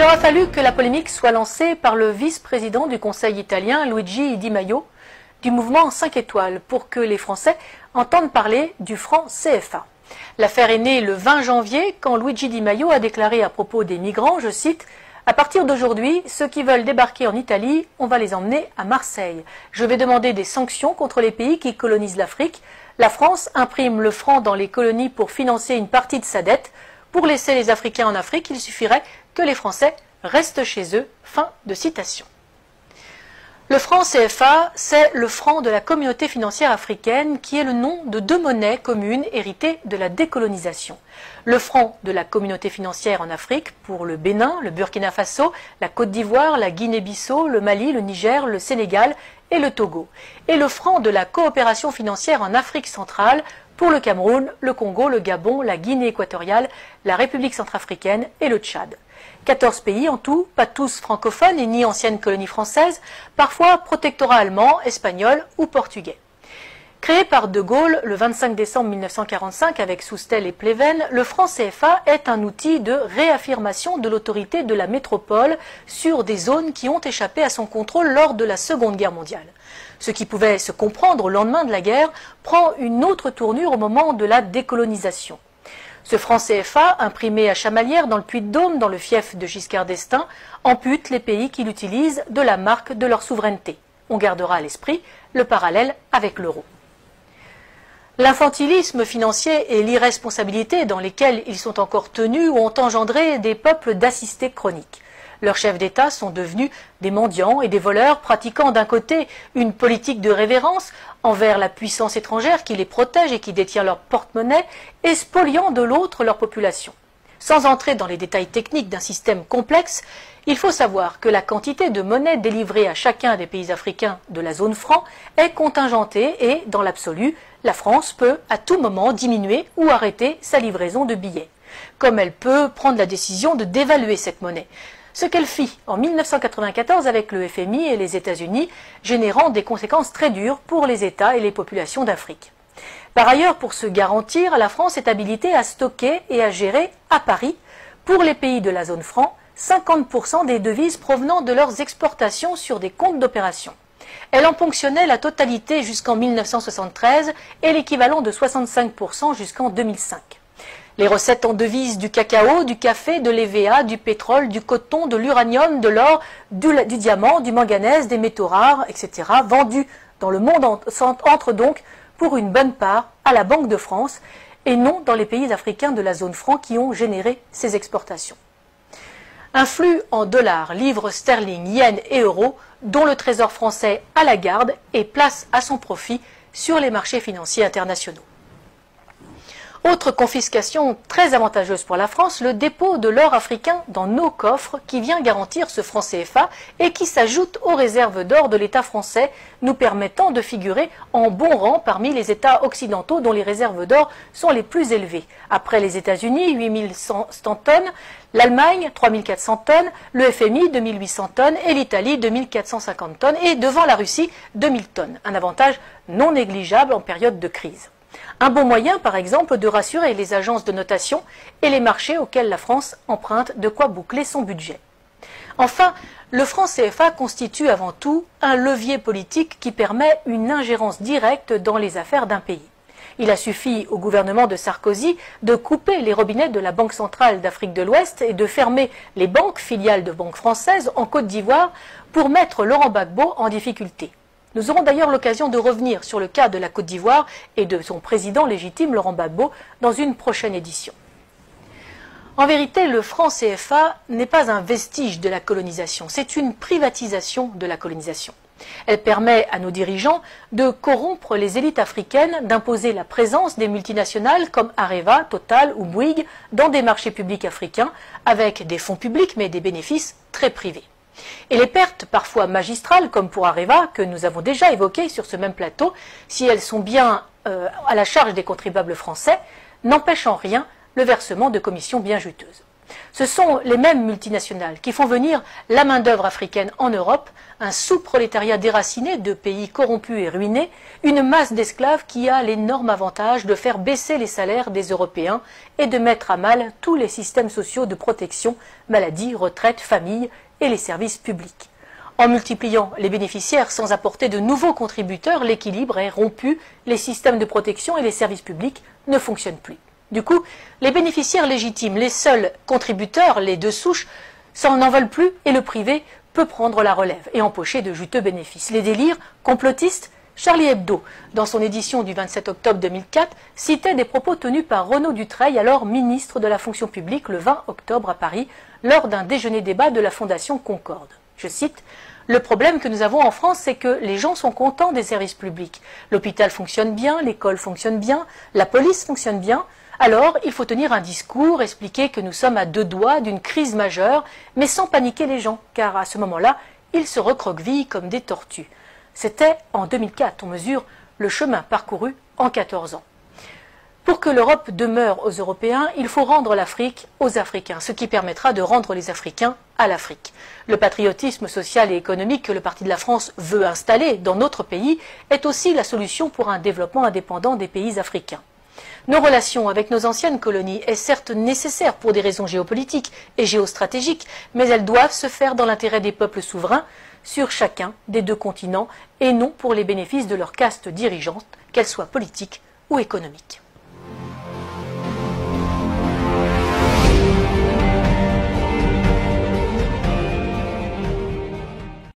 Il aura fallu que la polémique soit lancée par le vice-président du Conseil italien, Luigi Di Maio, du mouvement 5 étoiles, pour que les Français entendent parler du franc CFA. L'affaire est née le 20 janvier, quand Luigi Di Maio a déclaré à propos des migrants, je cite, « À partir d'aujourd'hui, ceux qui veulent débarquer en Italie, on va les emmener à Marseille. Je vais demander des sanctions contre les pays qui colonisent l'Afrique. La France imprime le franc dans les colonies pour financer une partie de sa dette. Pour laisser les Africains en Afrique, il suffirait que les Français restent chez eux. » Fin de citation. Le franc CFA, c'est le franc de la communauté financière africaine qui est le nom de deux monnaies communes héritées de la décolonisation. Le franc de la communauté financière en Afrique pour le Bénin, le Burkina Faso, la Côte d'Ivoire, la Guinée-Bissau, le Mali, le Niger, le Sénégal et le Togo. Et le franc de la coopération financière en Afrique centrale pour le Cameroun, le Congo, le Gabon, la Guinée équatoriale, la République centrafricaine et le Tchad. 14 pays en tout, pas tous francophones et ni anciennes colonies françaises, parfois protectorats allemands, espagnols ou portugais. Créé par De Gaulle le 25 décembre 1945 avec Soustelle et Pleven, le franc CFA est un outil de réaffirmation de l'autorité de la métropole sur des zones qui ont échappé à son contrôle lors de la Seconde Guerre mondiale. Ce qui pouvait se comprendre au lendemain de la guerre prend une autre tournure au moment de la décolonisation. Ce franc CFA, imprimé à Chamalières dans le Puy-de-Dôme, dans le fief de Giscard d'Estaing, ampute les pays qui l'utilisent de la marque de leur souveraineté. On gardera à l'esprit le parallèle avec l'euro. L'infantilisme financier et l'irresponsabilité dans lesquels ils sont encore tenus ont engendré des peuples d'assistés chroniques. Leurs chefs d'État sont devenus des mendiants et des voleurs pratiquant d'un côté une politique de révérence envers la puissance étrangère qui les protège et qui détient leur porte-monnaie et spoliant de l'autre leur population. Sans entrer dans les détails techniques d'un système complexe, il faut savoir que la quantité de monnaie délivrée à chacun des pays africains de la zone franc est contingentée et, dans l'absolu, la France peut à tout moment diminuer ou arrêter sa livraison de billets, comme elle peut prendre la décision de dévaluer cette monnaie. Ce qu'elle fit en 1994 avec le FMI et les États-Unis, générant des conséquences très dures pour les États et les populations d'Afrique. Par ailleurs, pour se garantir, la France est habilitée à stocker et à gérer à Paris, pour les pays de la zone franc, 50% des devises provenant de leurs exportations sur des comptes d'opération. Elle en ponctionnait la totalité jusqu'en 1973 et l'équivalent de 65% jusqu'en 2005. Les recettes en devises du cacao, du café, de l'EVA, du pétrole, du coton, de l'uranium, de l'or, du diamant, du manganèse, des métaux rares, etc., vendus dans le monde entrent donc pour une bonne part à la Banque de France et non dans les pays africains de la zone franc qui ont généré ces exportations. Un flux en dollars, livres sterling, yens et euros dont le Trésor français a la garde et place à son profit sur les marchés financiers internationaux. Autre confiscation très avantageuse pour la France, le dépôt de l'or africain dans nos coffres qui vient garantir ce franc CFA et qui s'ajoute aux réserves d'or de l'État français, nous permettant de figurer en bon rang parmi les États occidentaux dont les réserves d'or sont les plus élevées. Après les États-Unis, 8100 tonnes, l'Allemagne, 3400 tonnes, le FMI, 2800 tonnes et l'Italie, 2450 tonnes et devant la Russie, 2000 tonnes. Un avantage non négligeable en période de crise. Un bon moyen, par exemple, de rassurer les agences de notation et les marchés auxquels la France emprunte de quoi boucler son budget. Enfin, le franc CFA constitue avant tout un levier politique qui permet une ingérence directe dans les affaires d'un pays. Il a suffi au gouvernement de Sarkozy de couper les robinets de la Banque centrale d'Afrique de l'Ouest et de fermer les banques filiales de banques françaises en Côte d'Ivoire pour mettre Laurent Gbagbo en difficulté. Nous aurons d'ailleurs l'occasion de revenir sur le cas de la Côte d'Ivoire et de son président légitime, Laurent Gbagbo, dans une prochaine édition. En vérité, le franc CFA n'est pas un vestige de la colonisation, c'est une privatisation de la colonisation. Elle permet à nos dirigeants de corrompre les élites africaines, d'imposer la présence des multinationales comme Areva, Total ou Bouygues dans des marchés publics africains avec des fonds publics mais des bénéfices très privés. Et les pertes, parfois magistrales, comme pour Areva, que nous avons déjà évoquées sur ce même plateau, si elles sont bien à la charge des contribuables français, n'empêchent en rien le versement de commissions bien juteuses. Ce sont les mêmes multinationales qui font venir la main-d'œuvre africaine en Europe, un sous-prolétariat déraciné de pays corrompus et ruinés, une masse d'esclaves qui a l'énorme avantage de faire baisser les salaires des Européens et de mettre à mal tous les systèmes sociaux de protection, maladie, retraite, famille et les services publics. En multipliant les bénéficiaires sans apporter de nouveaux contributeurs, l'équilibre est rompu, les systèmes de protection et les services publics ne fonctionnent plus. Du coup, les bénéficiaires légitimes, les seuls contributeurs, les deux souches, n'en veulent plus et le privé peut prendre la relève et empocher de juteux bénéfices. Les délires complotistes, Charlie Hebdo, dans son édition du 27 octobre 2004, citait des propos tenus par Renaud Dutreil, alors ministre de la fonction publique, le 20 octobre à Paris, lors d'un déjeuner-débat de la Fondation Concorde. Je cite: « Le problème que nous avons en France, c'est que les gens sont contents des services publics. L'hôpital fonctionne bien, l'école fonctionne bien, la police fonctionne bien. Alors, il faut tenir un discours, expliquer que nous sommes à deux doigts d'une crise majeure, mais sans paniquer les gens, car à ce moment-là, ils se recroquevillent comme des tortues. » C'était en 2004, on mesure le chemin parcouru en 14 ans. Pour que l'Europe demeure aux Européens, il faut rendre l'Afrique aux Africains, ce qui permettra de rendre les Africains à l'Afrique. Le patriotisme social et économique que le Parti de la France veut installer dans notre pays est aussi la solution pour un développement indépendant des pays africains. Nos relations avec nos anciennes colonies est certes nécessaire pour des raisons géopolitiques et géostratégiques, mais elles doivent se faire dans l'intérêt des peuples souverains sur chacun des deux continents et non pour les bénéfices de leur caste dirigeante, qu'elle soit politique ou économique.